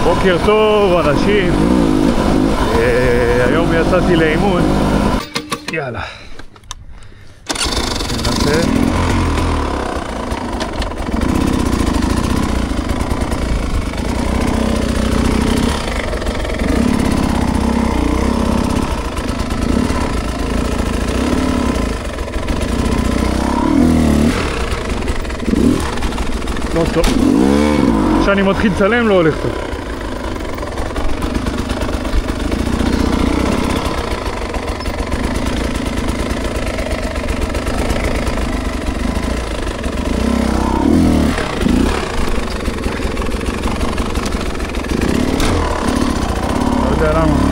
בוקר טוב אנשים, היום יצאתי לאימון, יאללה ננסה. לא טוב, כשאני מתחיל לצלם לא הולך טוב. לא יודע למה.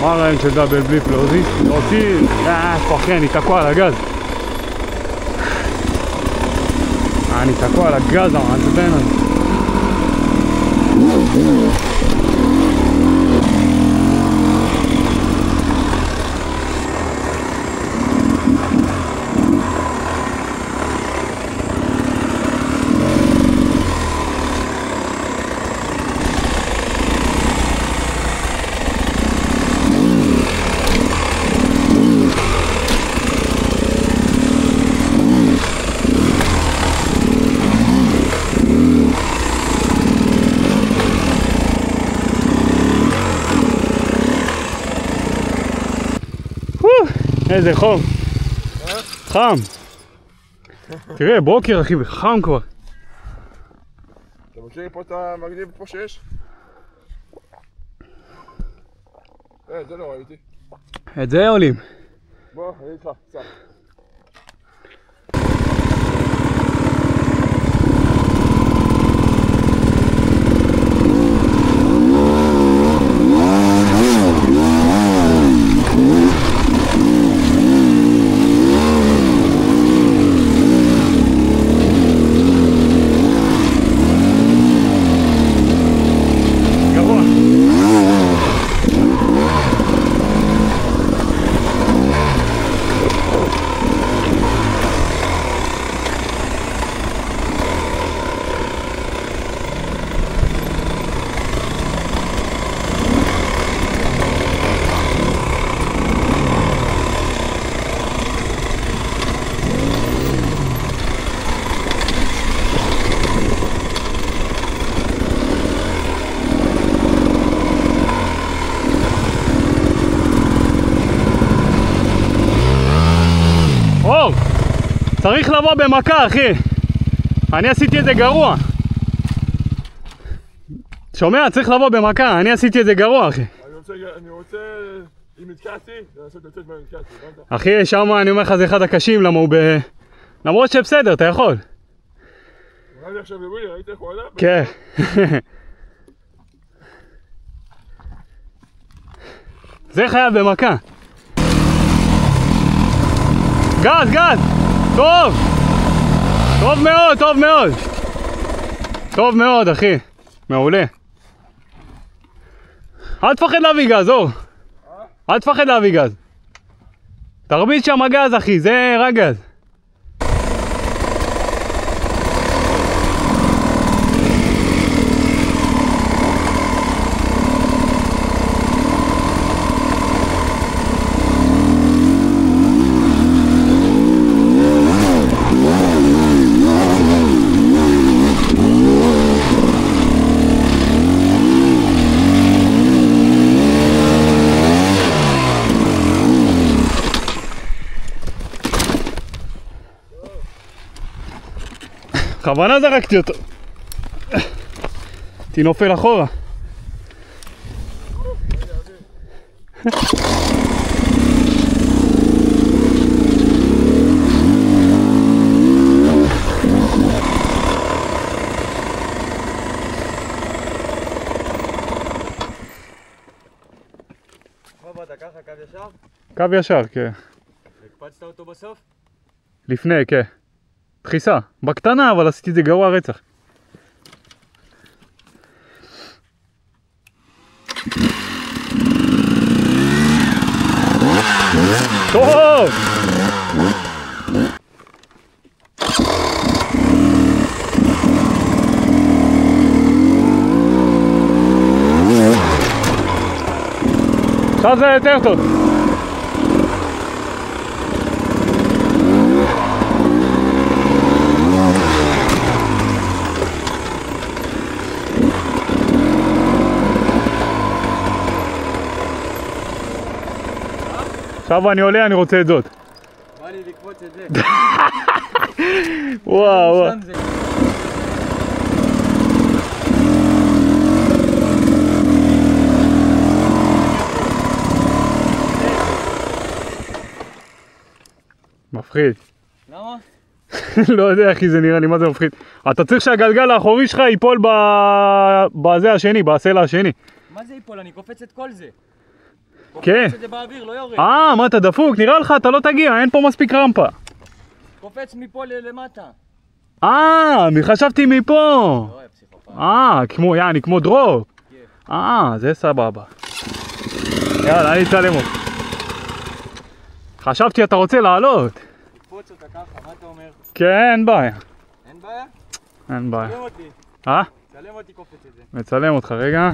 מה הרעיון של דאבל בליפ להוציא? פחי, אני תקוע על הגז. אני תקוע על הגז, המעצבן הזה. איזה חום, חם. תראה, בוקר אחי, חם כבר. אתה מכיר פה את המגניב פה שיש? זה לא ראיתי. את זה עולים. בוא, אני איתך, קצת. צריך לבוא במכה אחי, אני עשיתי את זה גרוע. שומע? צריך לבוא במכה, אני עשיתי את זה גרוע אחי. אני רוצה, אם נתקעתי, לעשות יותר מה נתקעתי, הבנת? אחי, שמה אני אומר לך זה אחד הקשים, למה הוא למרות שבסדר, אתה יכול. נראה לי עכשיו לווילי, ראית איך הוא עלה? כן. זה חייב במכה. גז, גז! טוב! טוב מאוד, טוב מאוד! טוב מאוד, אחי. מעולה. אל תפחד להביא גז, אור. אל תפחד להביא גז. תרביץ שם גז, אחי, זה רק גז. בכוונה זרקתי אותו. תינופל אחורה. אותה ככה, קו ישר? קו ישר, כן. הקפצת אותו בסוף? לפני, כן. דחיסה. בקטנה, אבל עשיתי את זה גרוע רצח. טוב! עכשיו זה יותר טוב. עכשיו אני עולה, אני רוצה את זאת. בא לי לקפוץ את זה. וואו וואו. מפחיד. למה? לא יודע אחי, זה נראה לי מה זה מפחיד. אתה צריך שהגלגל האחורי שלך ייפול בזה השני, בסלע השני. מה זה ייפול? אני קופץ את כל זה. כן. קופץ את זה באוויר, לא יורד. מה אתה דפוק? נראה לך, אתה לא תגיע, אין פה מספיק רמפה. קופץ מפה למטה. חשבתי מפה. לא, פסיכופת. כמו דרופ. כן. זה סבבה. יאללה, אני אצלם אותך. חשבתי אתה רוצה לעלות. קפוץ אותה ככה, מה אתה אומר? כן, אין בעיה. אין בעיה? אין בעיה. צלם אותי. צלם אותי קופץ את זה. מצלם אותך רגע.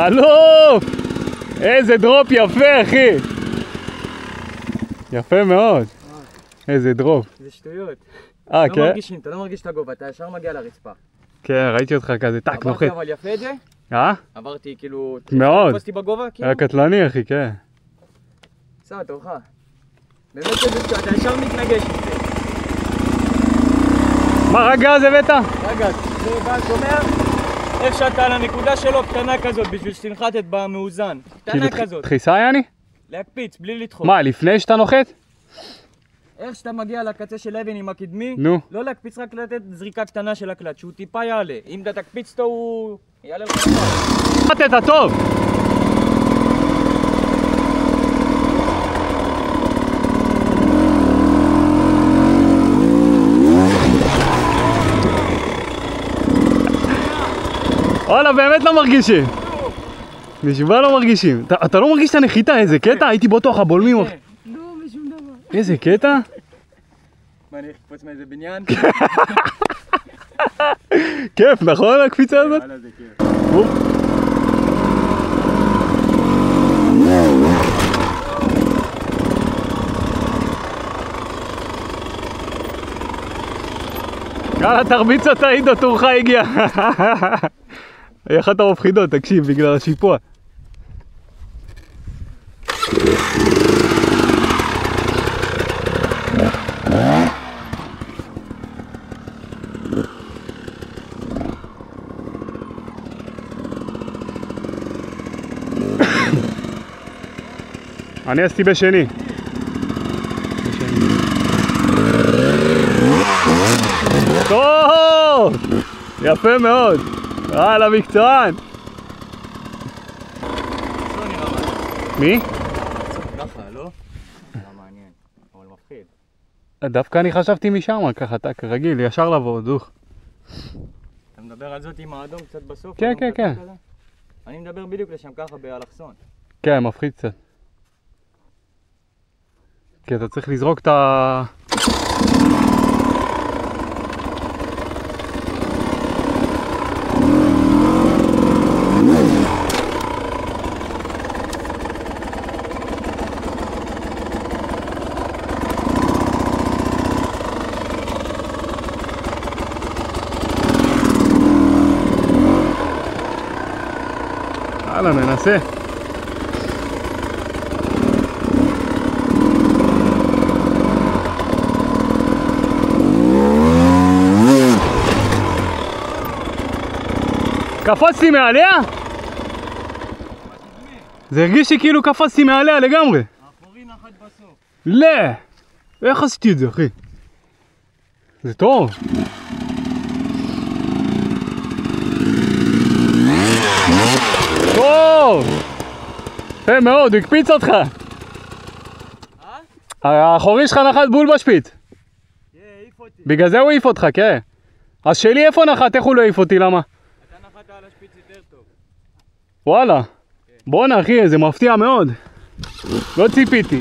אלוף! איזה דרופ יפה אחי! יפה מאוד. איזה דרופ. זה שטויות. כן? לא מרגישים, אתה לא מרגיש את הגובה, אתה ישר מגיע לרצפה. כן, ראיתי אותך כזה טק נוחת. עברתי אבל יפה את זה? עברתי כאילו... מאוד. תפסתי בגובה כאילו? היה קטלני אחי, כן. סע, תורך. באמת אתה ישר מתנגש עם זה. מה, רק גז הבאת? רגע, זה גז אומר איך שאתה על הנקודה שלו קטנה כזאת בשביל שתנחתת במאוזן. קטנה כזאת. דחיסה יעני? להקפיץ, בלי לדחוף. מה, לפני שאתה נוחת? איך שאתה מגיע לקצה של אבן עם הקדמי, נו. לא להקפיץ, רק לתת זריקה קטנה של הקלט, שהוא טיפה יעלה. אם אתה תקפיץ אותו הוא יעלה לך דבר. נחתת טוב! וואלה, באמת לא מרגישים. נשבע לא מרגישים. אתה לא מרגיש את הנחיתה, איזה קטע? הייתי בטוח הבולמים. לא, משום דבר. איזה קטע? מה, אני אקפוץ מאיזה בניין? כיף, נכון הקפיצה הזאת? וואלה, זה כיף. יאללה, תרביץ אותה, עידו, תורך הגיע. היא אחת המפחידות, תקשיב, בגלל השיפוע. אני עשיתי בשני. טוב! יפה מאוד. יאללה, מקצוען. מי? ככה, לא? מעניין, אבל מפחיד. דווקא אני חשבתי משם, ככה, אתה כרגיל, ישר לבוא, דוך. אתה מדבר על זאת עם האדום קצת בסוף? כן, כן, כן. אני מדבר בדיוק לשם ככה באלכסון. כן, מפחיד קצת. כי אתה צריך לזרוק את ה... יאללה, ננסה. קפצתי מעליה? זה הרגיש לי כאילו קפצתי מעליה לגמרי. האחורי נחת בסוף. לא! איך עשיתי את זה, אחי? זה טוב. טוב! יפה מאוד, הוא הקפיץ אותך. האחורי שלך נחת בול בשפיץ. העיף אותי. בגלל זה הוא העיף אותך, כן. אז שלי איפה נחת? איך הוא לא העיף אותי? למה? אתה נחת על השפיץ יותר טוב. וואלה. בואנה אחי, זה מפתיע מאוד. לא ציפיתי.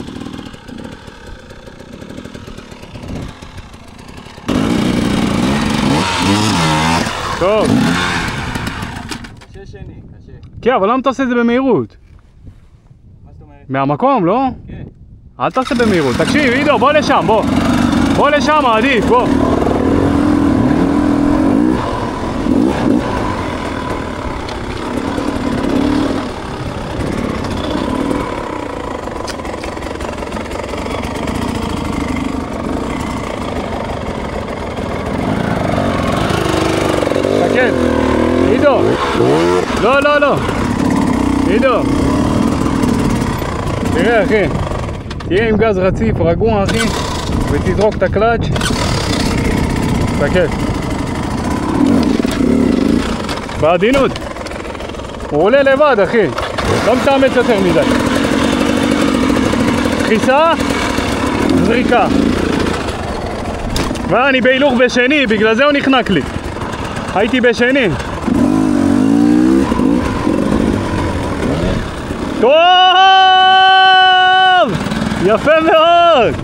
טוב. קשה שני, קשה. כן, אבל למה אתה עושה את זה במהירות? מה זאת אומרת? מהמקום, לא? כן. אל תעשה במהירות. תקשיב, עידו, בוא לשם, בוא. בוא לשם, עדיף, בוא. תקן. עידו. לא, לא, לא. עידו. תראה, אחי. תהיה עם גז רציף, רגוע, אחי. ותזרוק את הקלאץ'. תקן. בעדינות. הוא עולה לבד, אחי. לא מתאמץ יותר מדי. דחיסה, זריקה. ואני בהילוך בשני, בגלל זה הוא נחנק לי. הייתי בשני. טוב! יפה מאוד!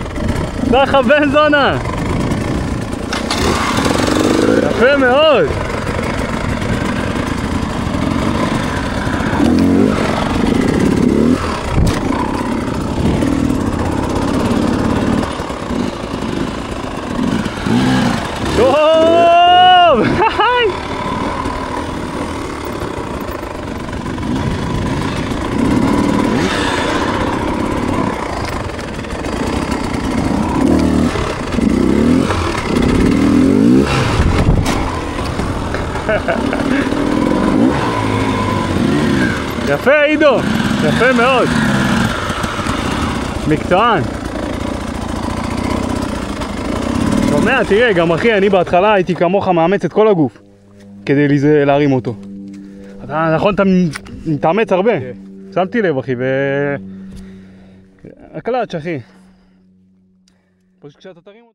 ככה בן זונה! יפה מאוד! טוב! יפה עידו, יפה מאוד. מקצוען. שומע, תראה, גם אחי, אני בהתחלה הייתי כמוך מאמץ את כל הגוף כדי להרים אותו. אתה נכון, אתה מתאמץ הרבה. שמתי לב, אחי, הקלאץ', אחי. פשוט כשאתה תרים אותו